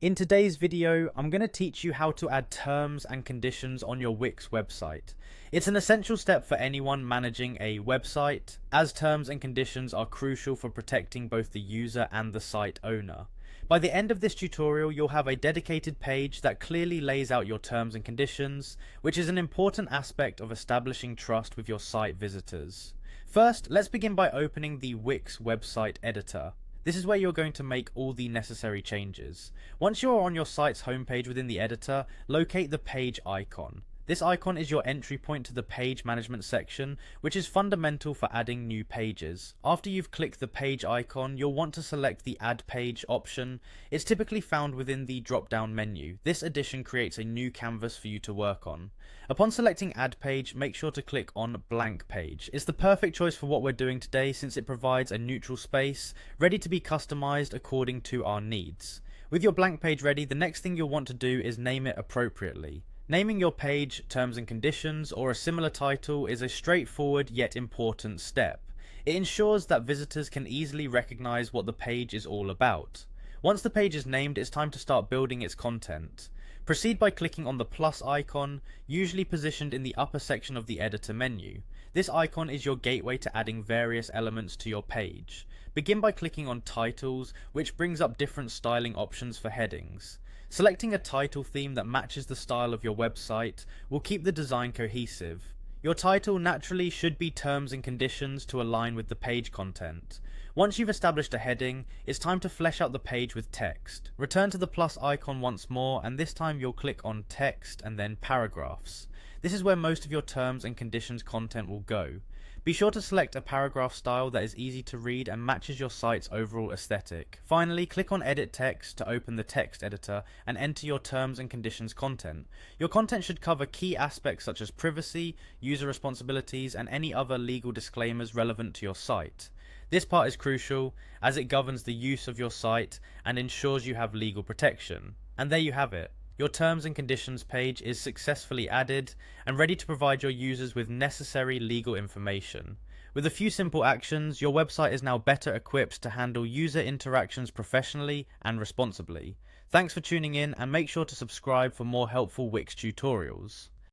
In today's video, I'm going to teach you how to add terms and conditions on your Wix website. It's an essential step for anyone managing a website, as terms and conditions are crucial for protecting both the user and the site owner. By the end of this tutorial, you'll have a dedicated page that clearly lays out your terms and conditions, which is an important aspect of establishing trust with your site visitors. First, let's begin by opening the Wix website editor. This is where you're going to make all the necessary changes. Once you're on your site's homepage within the editor, locate the page icon. This icon is your entry point to the page management section, which is fundamental for adding new pages. After you've clicked the page icon, you'll want to select the Add Page option. It's typically found within the drop-down menu. This addition creates a new canvas for you to work on. Upon selecting Add Page, make sure to click on Blank Page. It's the perfect choice for what we're doing today since it provides a neutral space, ready to be customized according to our needs. With your blank page ready, the next thing you'll want to do is name it appropriately. Naming your page, terms and conditions, or a similar title is a straightforward yet important step. It ensures that visitors can easily recognize what the page is all about. Once the page is named, it's time to start building its content. Proceed by clicking on the plus icon, usually positioned in the upper section of the editor menu. This icon is your gateway to adding various elements to your page. Begin by clicking on titles, which brings up different styling options for headings. Selecting a title theme that matches the style of your website will keep the design cohesive. Your title naturally should be terms and conditions to align with the page content. Once you've established a heading, it's time to flesh out the page with text. Return to the plus icon once more, and this time you'll click on text and then paragraphs. This is where most of your terms and conditions content will go. Be sure to select a paragraph style that is easy to read and matches your site's overall aesthetic. Finally, click on Edit Text to open the text editor and enter your terms and conditions content. Your content should cover key aspects such as privacy, user responsibilities, and any other legal disclaimers relevant to your site. This part is crucial as it governs the use of your site and ensures you have legal protection. And there you have it. Your terms and conditions page is successfully added and ready to provide your users with necessary legal information. With a few simple actions, your website is now better equipped to handle user interactions professionally and responsibly. Thanks for tuning in, and make sure to subscribe for more helpful Wix tutorials.